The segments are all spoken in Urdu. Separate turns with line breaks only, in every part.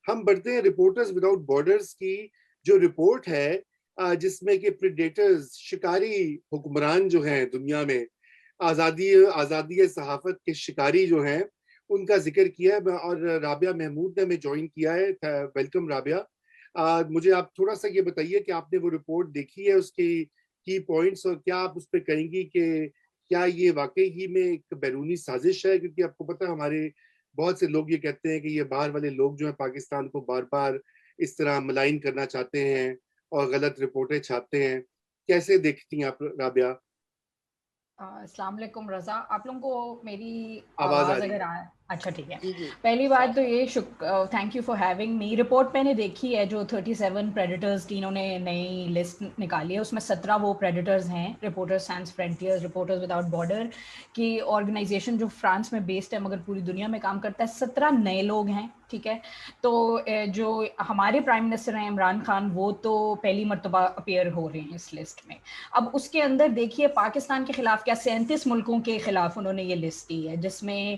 ہم بڑھتے ہیں رپورٹرز وداؤٹ بارڈرز کی جو رپورٹ ہے جس میں کہ پریڈیٹرز شکاری حکمران جو ہیں دنیا میں آزادی صحافت کے شکاری جو ہیں ان کا ذکر کیا ہے. اور رابعہ محمود نے ہمیں جوائن کیا ہے. ویلکم رابعہ. مجھے آپ تھوڑا سا یہ بتائیے کہ آپ نے وہ رپورٹ دیکھی ہے, اس کی پوائنٹس, اور کیا آپ اس پہ کہیں گی کہ کیا یہ واقعی ہی میں ایک بیرونی سازش ہے؟ کیونکہ آپ کو پتہ ہے ہمارے بہت سے لوگ یہ کہتے ہیں کہ یہ باہر والے لوگ جو ہیں پاکستان کو بار بار اس طرح ملائن کرنا چاہتے ہیں اور غلط رپورٹیں چھاپتے ہیں. کیسے دیکھتی ہیں آپ رابعہ؟
السلام علیکم رضا, آپ لوگوں کو میری
آواز آ
آواز
رہی
اگر
ہے؟
آئے؟ اچھا ٹھیک ہے.
جی جی
پہلی بات تو یہ thank you for having me. Report میں نے دیکھی ہے جو 37 پریڈیٹرز کی انہوں نے نئی لسٹ نکالی ہے, اس میں 17 وہ پریڈیٹرز ہیں. رپورٹرز سانس فرنٹیئرز, رپورٹرز وداؤٹ بارڈر کی آرگنائزیشن جو فرانس میں بیسڈ ہے مگر پوری دنیا میں کام کرتا ہے, 17 نئے لوگ ہیں. ٹھیک ہے, تو جو ہمارے پرائم منسٹر ہیں عمران خان, وہ تو پہلی مرتبہ اپیئر ہو رہے ہیں اس لسٹ میں. اب اس کے اندر دیکھیے پاکستان کے خلاف کیا 37 ملکوں کے خلاف انہوں نے یہ لسٹ دی ہے, جس میں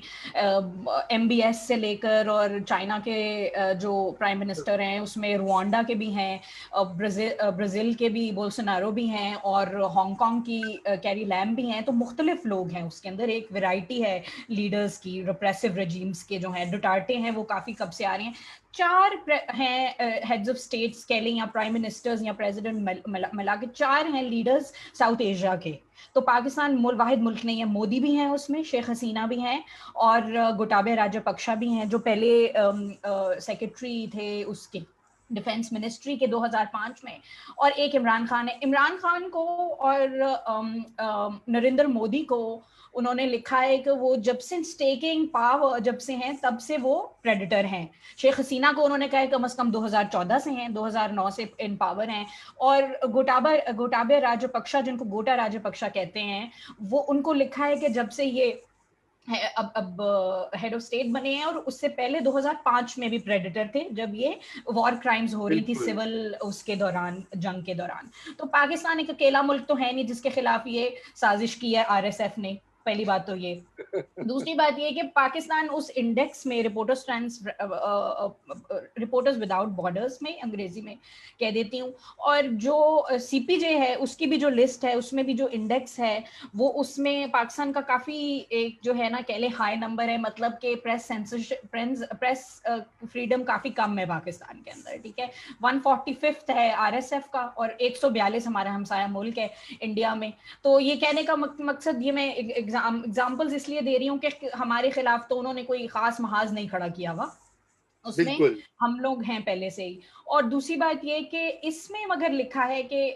ایم بی ایس سے لے کر اور چائنا کے جو پرائم منسٹر ہیں اس میں روانڈا کے بھی ہیں, برازیل کے بھی بولسونارو بھی ہیں, اور ہانگ کانگ کی کیری لیم بھی ہیں. تو مختلف لوگ ہیں اس کے اندر, ایک ویرائٹی ہے لیڈرز کی, ریپریسو رجیمز کے جو ہیں. ڈوٹارٹے ہیں وہ کافی کب سے آ رہے ہیں. 4 ہیں ہیڈز آف اسٹیٹس کہہ لیں یا پرائم منسٹرز یا پریزیڈنٹ ملا کے 4 ہیں لیڈرز ساؤتھ ایشیا کے. تو پاکستان واحد ملک نہیں ہے, مودی بھی ہیں اس میں, شیخ حسینہ بھی ہیں, اور گوٹابے راجپکشا بھی ہیں جو پہلے سیکرٹری تھے اس کے ڈیفینس منسٹری کے 2005 میں, اور ایک عمران خان ہے. عمران خان کو اور نریندر مودی کو انہوں نے لکھا ہے کہ وہ جب سے اسٹیکنگ پاور جب سے ہیں تب سے وہ پریڈیٹر ہیں. شیخ حسینہ کو انہوں نے کہا ہے کم از کم 2014 سے ہیں, 2009 سے ان پاور ہیں. اور گوٹابے راجپکشا, جن کو گوٹا راجپکشا کہتے ہیں, وہ ان کو لکھا ہے کہ جب سے یہ اب ہیڈ آف اسٹیٹ بنے ہیں, اور اس سے پہلے 2005 میں بھی پریڈیٹر تھے جب یہ وار کرائمز ہو رہی تھی
بالکل.
سول اس کے دوران, جنگ کے دوران. تو پاکستان ایک اکیلا ملک تو ہے نہیں جس کے خلاف یہ سازش کی ہے آر ایس ایف نے. پہلی بات تو یہ. دوسری بات یہ کہ پاکستان اس انڈیکس میں رپورٹرز وداؤٹ بارڈرز میں, انگریزی میں کہہ دیتی ہوں, اور جو سی پی جے ہے اس کی بھی جو لسٹ ہے اس میں بھی جو انڈیکس ہے وہ اس میں پاکستان کا کافی ایک جو ہے نا کہہ لیں ہائی نمبر ہے. مطلب کہ پریس فریڈم کافی کم ہے پاکستان کے اندر. ٹھیک ہے, 145 ہے آر ایس ایف کا, اور 142 ہمارا ہمسایہ ملک ہے انڈیا میں. تو یہ کہنے کا مقصد, یہ میں ایگزامپلز اس لیے دے رہی ہوں کہ ہمارے خلاف تو انہوں نے کوئی خاص محاذ نہیں کھڑا کیا ہوا, اس میں
بالکل.
ہم لوگ ہیں پہلے سے ہی. اور دوسری بات یہ کہ اس میں مگر لکھا ہے کہ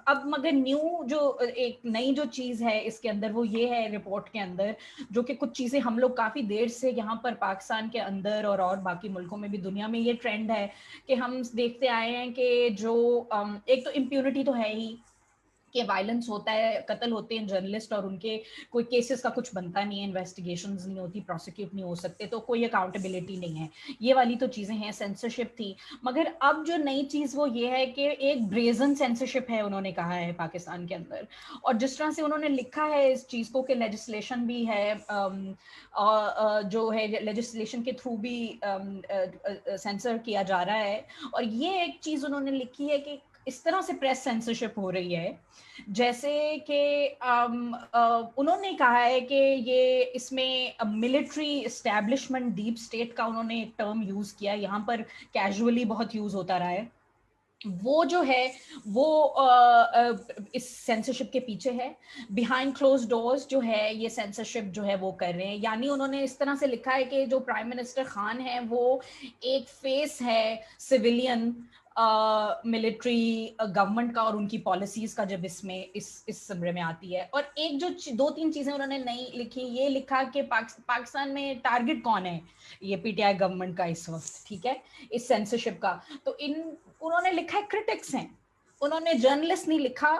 اب مگر نیو جو ایک نئی جو چیز ہے اس کے اندر وہ یہ ہے رپورٹ کے اندر, جو کہ کچھ چیزیں ہم لوگ کافی دیر سے یہاں پر پاکستان کے اندر اور باقی ملکوں میں بھی دنیا میں یہ ٹرینڈ ہے کہ ہم دیکھتے آئے ہیں کہ جو ایک تو امپیونٹی تو ہے ہی کہ وائلنس ہوتا ہے, قتل ہوتے ہیں جرنلسٹ, اور ان کے کوئی کیسز کا کچھ بنتا نہیں ہے, انویسٹیگیشنز نہیں ہوتی, پروسیکیوٹ نہیں ہو سکتے, تو کوئی اکاؤنٹیبلٹی نہیں ہے. یہ والی تو چیزیں ہیں, سینسرشپ تھی. مگر اب جو نئی چیز وہ یہ ہے کہ ایک بریزن سینسرشپ ہے, انہوں نے کہا ہے پاکستان کے اندر. اور جس طرح سے انہوں نے لکھا ہے اس چیز کو کہ لیجسلیشن بھی ہے, جو ہے لیجسلیشن کے تھرو بھی سینسر کیا جا رہا ہے. اور یہ ایک چیز انہوں نے لکھی ہے کہ اس طرح سے پریس سینسرشپ ہو رہی ہے جیسے کہ انہوں نے کہا ہے کہ یہ اس میں ملٹری اسٹیبلشمنٹ ڈیپ اسٹیٹ کا انہوں نے ایک ٹرم یوز کیا, یہاں پر کیجولی بہت یوز ہوتا رہا ہے. وہ جو ہے وہ اس سینسرشپ کے پیچھے ہے, بیہائنڈ کلوز ڈورز جو ہے یہ سینسرشپ جو ہے وہ کر رہے ہیں. یعنی انہوں نے اس طرح سے لکھا ہے کہ جو پرائم منسٹر خان ہے وہ ایک فیس ہے سویلین ملٹری گورنمنٹ کا اور ان کی پالیسیز کا, جب اس میں اس سمرے میں آتی ہے. اور ایک جو 2-3 چیزیں انہوں نے نئی لکھی, یہ لکھا کہ پاکستان میں ٹارگٹ کون ہے یہ پی ٹی آئی گورنمنٹ کا اس وقت, ٹھیک ہے, اس سینسرشپ کا. تو انہوں نے لکھا ہے کرٹکس ہیں, انہوں نے جرنلسٹ نہیں لکھا,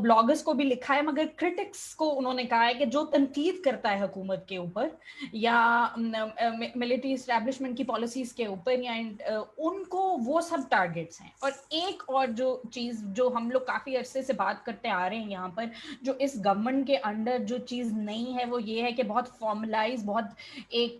بلاگرز کو بھی لکھا ہے, مگر کرٹکس کو انہوں نے کہا ہے کہ جو تنقید کرتا ہے حکومت کے اوپر یا ملٹری اسٹیبلشمنٹ کی پالیسیز کے اوپر, یا ان کو وہ سب ٹارگٹس ہیں. اور ایک اور جو چیز جو ہم لوگ کافی عرصے سے بات کرتے آ رہے ہیں یہاں پر, جو اس گورنمنٹ کے انڈر جو چیز نہیں ہے وہ یہ ہے کہ بہت فارملائز, بہت ایک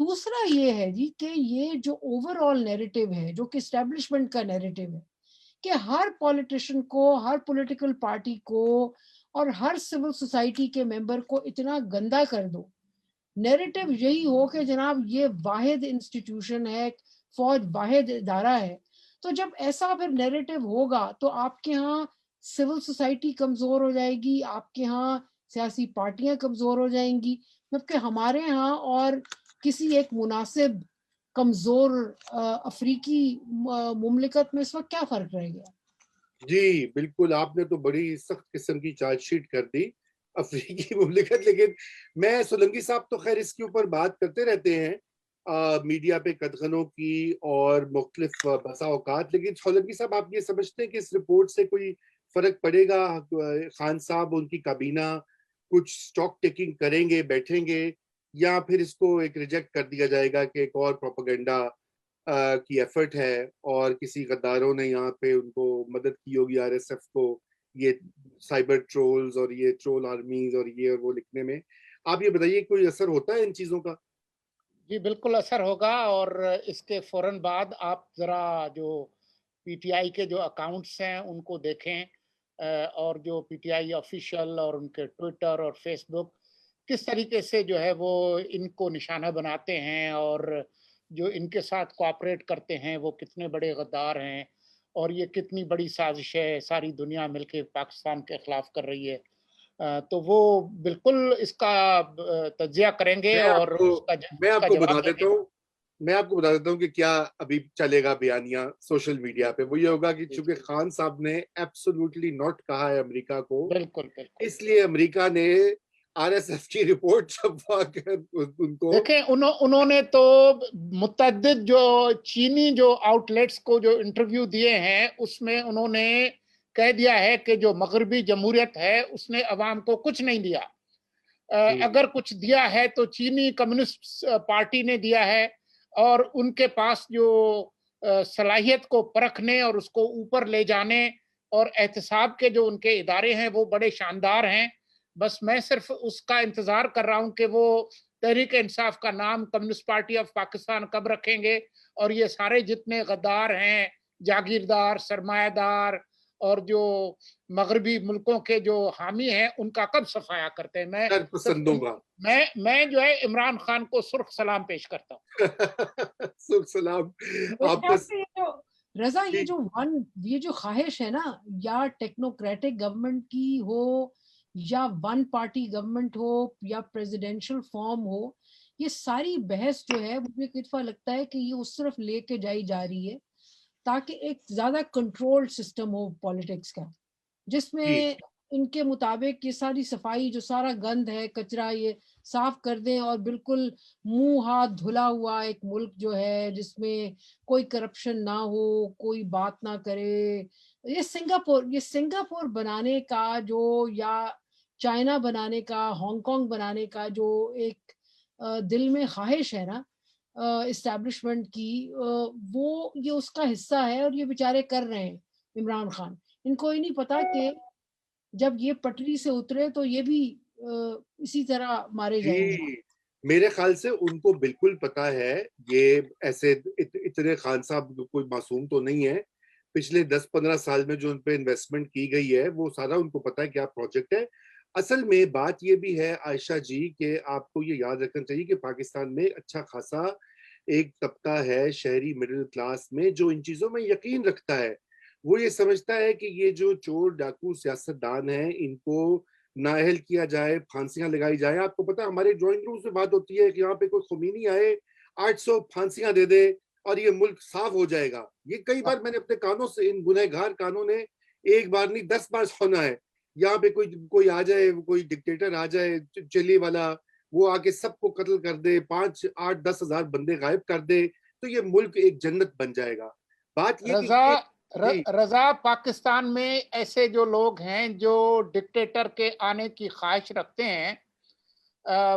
دوسرا یہ ہے جی کہ یہ جو اوور آل نیریٹو ہے جو کہ اسٹیبلشمنٹ کا نیریٹو ہے کہ ہر پولیٹیشین کو, ہر پولیٹیکل پارٹی کو اور ہر سول سوسائٹی کے ممبر کو اتنا گندا کر دو. نیریٹو یہی ہو کہ جناب یہ واحد انسٹیٹیوشن ہے, فوج واحد ادارہ ہے. تو جب ایسا پھر نیریٹو ہوگا تو آپ کے ہاں سول سوسائٹی کمزور ہو جائے گی, آپ کے ہاں سیاسی پارٹیاں کمزور ہو جائیں گی, جبکہ ہمارے ہاں اور کسی ایک مناسب کمزور افریقی مملکت میں اس وقت کیا فرق رہ گیا؟
جی بالکل, آپ نے تو بڑی سخت قسم کی چارج شیٹ کر دی افریقی مملکت. لیکن میں سولنگی صاحب تو خیر اس کے اوپر بات کرتے رہتے ہیں میڈیا پہ قدغنوں کی اور مختلف بسا اوقات, لیکن سولنگی صاحب آپ یہ سمجھتے ہیں کہ اس رپورٹ سے کوئی فرق پڑے گا؟ خان صاحب ان کی کابینہ کچھ سٹاک ٹیکنگ کریں گے, بیٹھیں گے, یا پھر اس کو ایک ریجیکٹ کر دیا جائے گا کہ ایک اور پروپیگنڈا کی ایفرٹ ہے اور کسی غداروں نے یہاں پہ ان کو مدد کی ہوگی, آر ایس ایف کو, یہ سائبر ٹرولز اور یہ ٹرول آرمیز اور یہ اور وہ لکھنے میں؟ آپ یہ بتائیے کوئی اثر ہوتا ہے ان چیزوں کا؟
جی بالکل اثر ہوگا, اور اس کے فوراً بعد آپ ذرا جو پی ٹی آئی کے جو اکاؤنٹس ہیں ان کو دیکھیں, اور جو پی ٹی آئی آفیشیل اور ان کے ٹویٹر اور فیس بک کس طریقے سے جو ہے وہ ان کو نشانہ بناتے ہیں, اور جو ان کے ساتھ کوآپریٹ کرتے ہیں وہ کتنے بڑے غدار ہیں, اور یہ کتنی بڑی سازش ہے, ساری دنیا مل کے پاکستان کے خلاف کر رہی ہے. تو وہ بالکل اس کا تجزیہ کریں گے اور اس کا جواب دیں گے.
میں آپ کو بتا دیتا ہوں کہ کیا ابھی چلے گا بیانیہ سوشل میڈیا پہ. وہ یہ ہوگا کہ چونکہ خان صاحب نے ایبسولوٹلی ناٹ کہا ہے امریکہ کو,
بالکل
اس لیے امریکہ نے آر ایس ایف کی رپورٹ چھپوا کر ان کو
دیکھیں, انہوں نے تو متعدد جو چینی جو آؤٹ لیٹس کو جو انٹرویو دیے ہیں اس میں انہوں نے کہہ دیا ہے کہ جو مغربی جمہوریت ہے اس نے عوام کو کچھ نہیں دیا. اگر کچھ دیا ہے تو چینی کمیونسٹ پارٹی نے دیا ہے, اور ان کے پاس جو صلاحیت کو پرکھنے اور اس کو اوپر لے جانے اور احتساب کے جو ان کے ادارے ہیں وہ بڑے شاندار ہیں. بس میں صرف اس کا انتظار کر رہا ہوں کہ وہ تحریک انصاف کا نام کمیونسٹ پارٹی آف پاکستان کب رکھیں گے, اور یہ سارے جتنے غدار ہیں, جاگیردار, سرمایہ دار اور جو مغربی ملکوں کے جو حامی ہیں ان کا کب صفایا کرتے ہیں. میں جو ہے عمران خان کو سرخ سلام پیش کرتا ہوں.
سرخ سلام.
رضا, یہ جو خواہش ہے نا, یا ٹیکنوکریٹک گورنمنٹ کی ہو یا ون پارٹی گورنمنٹ ہو یا پریزیڈینشل فارم ہو, یہ ساری بحث جو ہے مجھے ایک دفعہ لگتا ہے کہ یہ اس طرف لے کے جائی جا رہی ہے تاکہ ایک زیادہ کنٹرول سسٹم ہو پالیٹکس کا, جس میں ان کے مطابق یہ ساری صفائی, جو سارا گند ہے, کچرا, یہ صاف کر دیں, اور بالکل منہ ہاتھ دھلا ہوا ایک ملک جو ہے جس میں کوئی کرپشن نہ ہو, کوئی بات نہ کرے. یہ سنگاپور بنانے کا جو, یا چائنا بنانے کا, ہانگ کانگ بنانے کا جو ایک دل میں خواہش ہے نا اسٹیبلشمنٹ کی, وہ یہ اس کا حصہ ہے, اور یہ بیچارے کر رہے ہیں عمران خان. ان کو ہی نہیں پتا کہ جب یہ پٹری سے اترے تو یہ بھی اسی طرح مارے جائیں گے.
میرے خیال سے ان کو بالکل پتا ہے. یہ ایسے اتنے خان صاحب کوئی معصوم تو نہیں ہے. پچھلے 10-15 سال میں جو ان پہ انویسٹمنٹ کی گئی ہے وہ سارا ان کو پتا ہے کیا پروجیکٹ ہے. اصل میں بات یہ بھی ہے عائشہ جی کہ آپ کو یہ یاد رکھنا چاہیے کہ پاکستان میں اچھا خاصا ایک طبقہ ہے شہری مڈل کلاس میں جو ان چیزوں میں یقین رکھتا ہے. وہ یہ سمجھتا ہے کہ یہ جو چور ڈاکو سیاست دان ہیں ان کو نااہل کیا جائے, پھانسیاں لگائی جائے. آپ کو پتا ہمارے ڈرائنگ روم سے بات ہوتی ہے کہ یہاں پہ کوئی خمینی آئے 800 پھانسیاں دے دے اور یہ ملک صاف ہو جائے گا. یہ کئی بار میں نے اپنے کانوں سے, ان گنہگار کانوں نے ایک بار نہیں 10 بار سنا ہے. یہاں پہ کوئی آ جائے, کوئی ڈکٹیٹر آ جائے چلی والا, وہ آ کے سب کو قتل کر دے, 5-8-10 ہزار بندے غائب کر دے, تو یہ ملک ایک جنت بن جائے گا. بات یہ
رضا, پاکستان میں ایسے جو لوگ ہیں جو ڈکٹیٹر کے آنے کی خواہش رکھتے ہیں,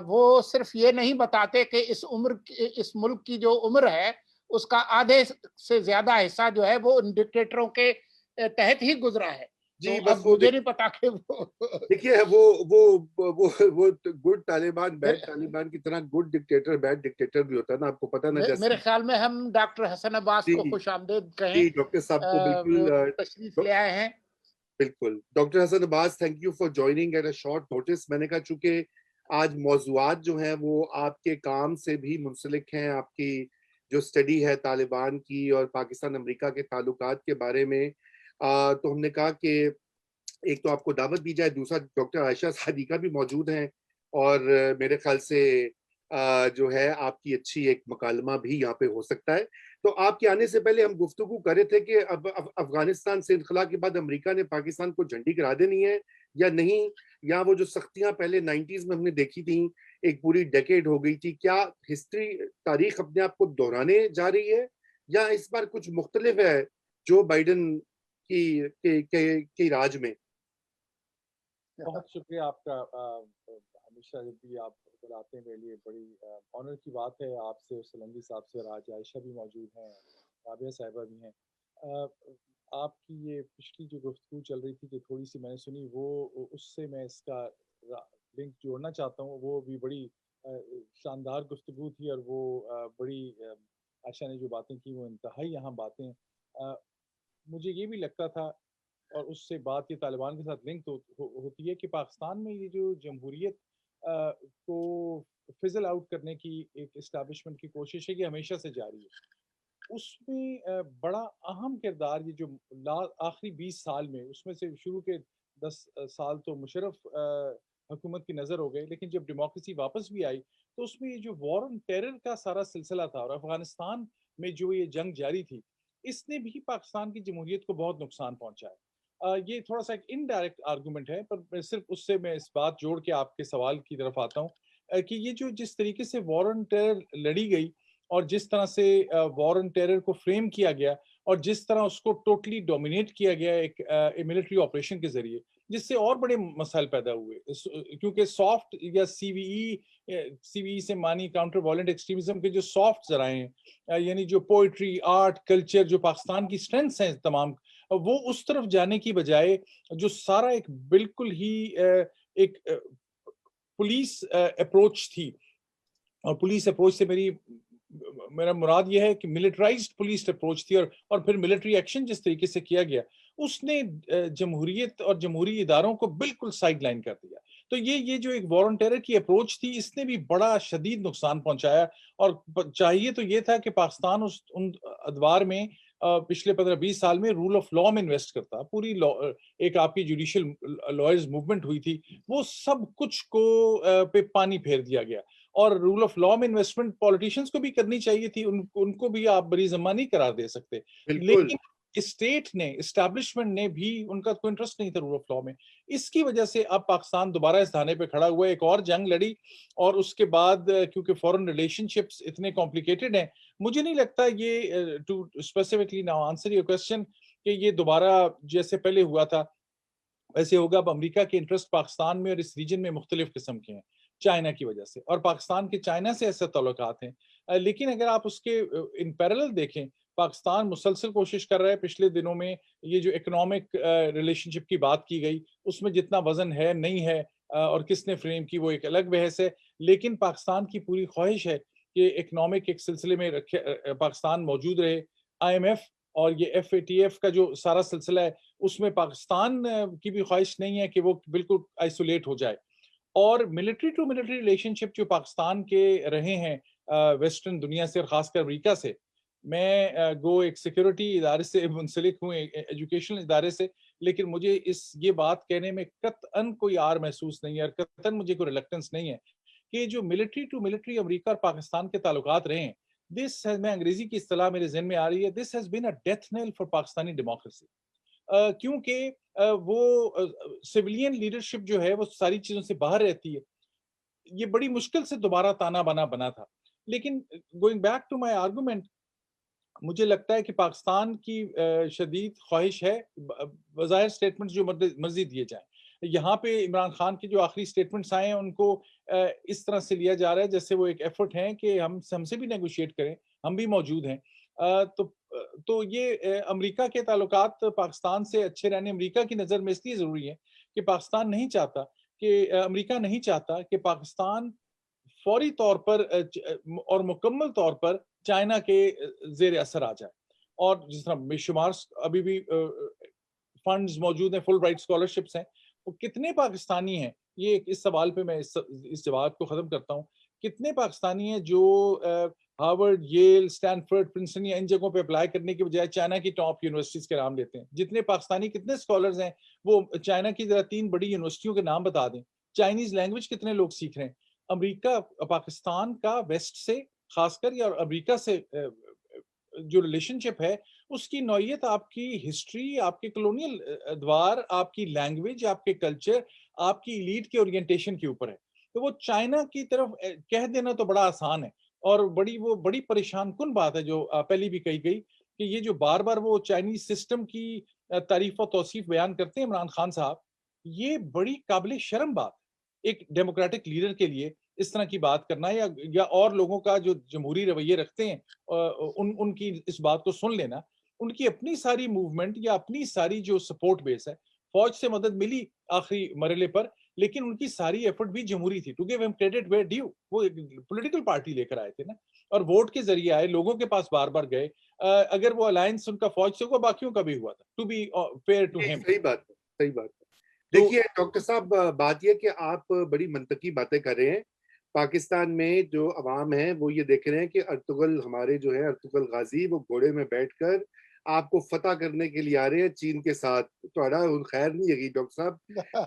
وہ صرف یہ نہیں بتاتے کہ اس ملک کی جو عمر ہے اس کا آدھے سے زیادہ حصہ جو ہے وہ ان ڈکٹیٹروں کے تحت ہی گزرا ہے.
جی
تو
بس
اب مجھے نہیں پتا کہ وہ
دیکھیے وہ گڈ طالبان بیڈ طالبان کی طرح گڈ ڈکٹیٹر بیڈ ڈکٹیٹر بھی ہوتا ہے نا، آپ کو پتا نا.
میرے
جیسے
خیال میں ہم ڈاکٹر حسن عباس کو خوش آمدید کہیں.
جی ڈاکٹر صاحب کو
وہ
بالکل
تشریف لے آئے ہیں.
بالکل doctor Hasan Abbas, thank you for joining at a short notice. میں نے کہا چونکہ آج موضوعات جو ہیں وہ آپ کے کام سے بھی منسلک ہیں، آپ کی جو اسٹڈی ہے طالبان کی اور پاکستان امریکہ کے تعلقات کے بارے میں، تو ہم نے کہا کہ ایک تو آپ کو دعوت دی جائے، دوسرا ڈاکٹر عائشہ صادقہ بھی موجود ہیں، اور میرے خیال سے جو ہے آپ کی اچھی ایک مکالمہ بھی یہاں پہ ہو سکتا ہے. تو آپ کے آنے سے پہلے ہم گفتگو کر رہے تھے کہ اب افغانستان سے انخلا کے بعد امریکہ نے پاکستان کو جھنڈی کرا دینی ہے یا نہیں، یا وہ جو سختیاں پہلے 90s میں ہم نے دیکھی تھیں، ایک پوری ڈیکیڈ ہو گئی تھی، کیا ہسٹری تاریخ اپنے آپ کو دہرانے جا رہی ہے یا اس بار کچھ مختلف ہے جو بائیڈن کی راج میں؟
بہت شکریہ آپ کا. ہمیشہ جب بھی آپ بلاتے ہیں میرے لیے بڑی آنر کی بات ہے. آپ سے سلنگی صاحب سے راج عائشہ بھی موجود ہیں، رابعہ صاحبہ بھی ہیں. آپ کی یہ پچھلی جو گفتگو چل رہی تھی جو تھوڑی سی میں نے سنی، وہ اس سے میں اس کا لنک جوڑنا چاہتا ہوں. وہ بھی بڑی شاندار گفتگو تھی، اور وہ بڑی عائشہ نے جو باتیں کی وہ انتہائی اہم باتیں. مجھے یہ بھی لگتا تھا، اور اس سے بات یہ طالبان کے ساتھ لنک ہوتی ہے، کہ پاکستان میں یہ جو جمہوریت کو فزل آؤٹ کرنے کی ایک اسٹیبلشمنٹ کی کوشش ہے، یہ ہمیشہ سے جاری ہے. اس میں بڑا اہم کردار یہ جو آخری 20 سال میں، اس میں سے شروع کے 10 سال تو مشرف حکومت کی نظر ہو گئے، لیکن جب ڈیموکریسی واپس بھی آئی تو اس میں یہ جو وار آن ٹیرر کا سارا سلسلہ تھا، اور افغانستان میں جو یہ جنگ جاری تھی، اس نے بھی پاکستان کی جمہوریت کو بہت نقصان پہنچایا. یہ تھوڑا سا ایک انڈائریکٹ آرگومنٹ ہے، پر صرف اس سے میں اس بات جوڑ کے آپ کے سوال کی طرف آتا ہوں کہ یہ جو جس طریقے سے وار آن ٹیرر لڑی گئی، اور جس طرح سے وار آن ٹیرر کو فریم کیا گیا، اور جس طرح اس کو ٹوٹلی ڈومینیٹ کیا گیا ایک ملٹری آپریشن کے ذریعے، جس سے اور بڑے مسائل پیدا ہوئے. کیونکہ سافٹ یا سی وی ای سے مانی کاؤنٹر وائلنٹ ایکسٹریمزم کے جو سافٹ ذرائع ہیں، یعنی جو پوئٹری، آرٹ، کلچر، جو پاکستان کی اسٹرینتھس ہیں تمام، وہ اس طرف جانے کی بجائے جو سارا ایک بالکل ہی ایک پولیس اپروچ تھی. اور پولیس اپروچ سے میرا مراد یہ ہے کہ ملٹرائزڈ پولیس اپروچ تھی، اور پھر ملٹری ایکشن جس طریقے سے کیا گیا، اس نے جمہوریت اور جمہوری اداروں کو بالکل سائیڈ لائن کر دیا. تو یہ جو ایک وار آن ٹیرر کی اپروچ تھی، اس نے بھی بڑا شدید نقصان پہنچایا. اور چاہیے تو یہ تھا کہ پاکستان ان ادوار میں پچھلے 15-20 سال میں رول آف لاء میں انویسٹ کرتا. پوری ایک آپ کی جوڈیشل لائرز موومنٹ ہوئی تھی، وہ سب کچھ کو پہ پانی پھیر دیا گیا. اور رول آف لاء میں انویسٹمنٹ پولیٹیشینز کو بھی کرنی چاہیے تھی، ان کو بھی آپ بری ذمہ نہیں قرار دے سکتے. لیکن اسٹیٹ نے، اسٹیبلشمنٹ نے بھی، ان کا کوئی انٹرسٹ نہیں تھا رول آف لاء میں. اس کی وجہ سے اب پاکستان دوبارہ اس دھانے پہ کھڑا ہوا، ایک اور جنگ لڑی، اور اس کے بعد کیونکہ فورن ریلیشن شپس اتنے کمپلیکیٹڈ ہیں، مجھے نہیں لگتا یہ to specifically now answer your question کہ یہ دوبارہ جیسے پہلے ہوا تھا ویسے ہوگا. اب امریکہ کے انٹرسٹ پاکستان میں اور اس ریجن میں مختلف قسم کے ہیں، چائنا کی وجہ سے، اور پاکستان کے چائنا سے ایسے تعلقات ہیں. لیکن اگر آپ اس کے ان پیرالل دیکھیں، پاکستان مسلسل کوشش کر رہا ہے. پچھلے دنوں میں یہ جو اکنامک ریلیشن شپ کی بات کی گئی، اس میں جتنا وزن ہے نہیں ہے، اور کس نے فریم کی وہ ایک الگ بحث ہے. لیکن پاکستان کی پوری خواہش ہے کہ اکنامک ایک سلسلے میں پاکستان موجود رہے. آئی ایم ایف اور یہ ایف اے ٹی ایف کا جو سارا سلسلہ ہے، اس میں پاکستان کی بھی خواہش نہیں ہے کہ وہ بالکل آئسولیٹ ہو جائے. اور ملٹری ٹو ملٹری ریلیشن شپ جو پاکستان کے رہے ہیں ویسٹرن دنیا سے، اور خاص کر امریکہ سے، میں ایک سیکیورٹی ادارے سے منسلک ہوں، ایجوکیشنل ادارے سے، لیکن مجھے یہ بات کہنے میں قطعاً کوئی آر محسوس نہیں ہے، اور قطعاً مجھے کوئی ریلیکٹنس نہیں ہے کہ جو ملٹری ٹو ملٹری امریکہ اور پاکستان کے تعلقات رہے ہیں، میں انگریزی کی اصطلاح میرے ذہن میں آ رہی ہے، this has been a death nail for Pakistani democracy. کیونکہ وہ سویلین لیڈرشپ جو ہے وہ ساری چیزوں سے باہر رہتی ہے. یہ بڑی مشکل سے دوبارہ تانا بنا تھا. لیکن going back to my argument, مجھے لگتا ہے کہ پاکستان کی شدید خواہش ہے، بظاہر سٹیٹمنٹس جو مرضی دیے جائیں، یہاں پہ عمران خان کے جو آخری سٹیٹمنٹس آئے ہیں ان کو اس طرح سے لیا جا رہا ہے جیسے وہ ایک ایفرٹ ہیں کہ ہم سے بھی نیگوشیٹ کریں، ہم بھی موجود ہیں. تو تو یہ امریکہ کے تعلقات پاکستان سے اچھے رہنے امریکہ کی نظر میں اس لیے ضروری ہے کہ پاکستان نہیں چاہتا کہ امریکہ نہیں چاہتا کہ پاکستان فوری طور پر اور مکمل طور پر چائنا کے زیر اثر آ جائے. اور جس طرح بے شمار ابھی بھی فنڈز موجود ہیں, فل رائٹ اسکالرشپس ہیں, وہ کتنے پاکستانی ہیں, یہ اس سوال پہ میں اس جواب کو ختم کرتا ہوں, کتنے پاکستانی ہیں جو ہارورڈ, ییل, اسٹینفورڈ, پرنسٹن یا ان جگہوں پہ اپلائی کرنے کے بجائے چائنا کی ٹاپ یونیورسٹیز کے نام لیتے ہیں. جتنے پاکستانی, کتنے اسکالرز ہیں وہ چائنا کی ذرا 3 بڑی یونیورسٹیوں کے نام بتا دیں. چائنیز لینگویج کتنے لوگ سیکھ رہے ہیں. امریکہ پاکستان کا ویسٹ سے خاص کر یا امریکہ سے جو ریلیشن شپ ہے اس کی نوعیت آپ کی ہسٹری, آپ کے کلونیل ادوار, آپ کی لینگویج, آپ کے کلچر, آپ کی ایلیٹ کے اورینٹیشن کے اوپر ہے. تو وہ چائنا کی طرف کہہ دینا تو بڑا آسان ہے, اور بڑی پریشان کن بات ہے جو پہلی بھی کہی گئی کہ یہ جو بار بار وہ چائنیز سسٹم کی تعریف و توصیف بیان کرتے ہیں عمران خان صاحب, یہ بڑی قابل شرم بات ایک ڈیموکریٹک لیڈر کے لیے اس طرح کی بات کرنا, یا اور لوگوں کا جو جمہوری رویے رکھتے ہیں ان کی اس بات کو سن لینا. ان کی اپنی ساری موومنٹ یا اپنی ساری جو سپورٹ بیس ہے, فوج سے مدد ملی آخری مرحلے پر, لیکن ان کی ساری ایفرٹ بھی جمہوری تھی. ٹو گیو ہم کریڈٹ ویئر ڈیو, وہ پولیٹیکل پارٹی لے کر آئے تھے نا, اور ووٹ کے ذریعے آئے, لوگوں کے پاس بار بار گئے. اگر وہ الائنس ان کا فوج سے ہوا, باقیوں کا بھی ہوا تھا. ٹو بی فیئر ٹو ہم.
صحیح بات ہے, صحیح بات ہے. دیکھیے ڈاکٹر صاحب, بات یہ کہ آپ بڑی منطقی باتیں کر رہے ہیں. پاکستان میں جو عوام ہیں وہ یہ دیکھ رہے ہیں کہ ارطغرل ہمارے جو ہے ارطغرل غازی وہ گھوڑے میں بیٹھ کر آپ کو فتح کرنے کے لیے آ رہے ہیں چین کے ساتھ. تو خیر نہیں ہے ڈاکٹر صاحب. تو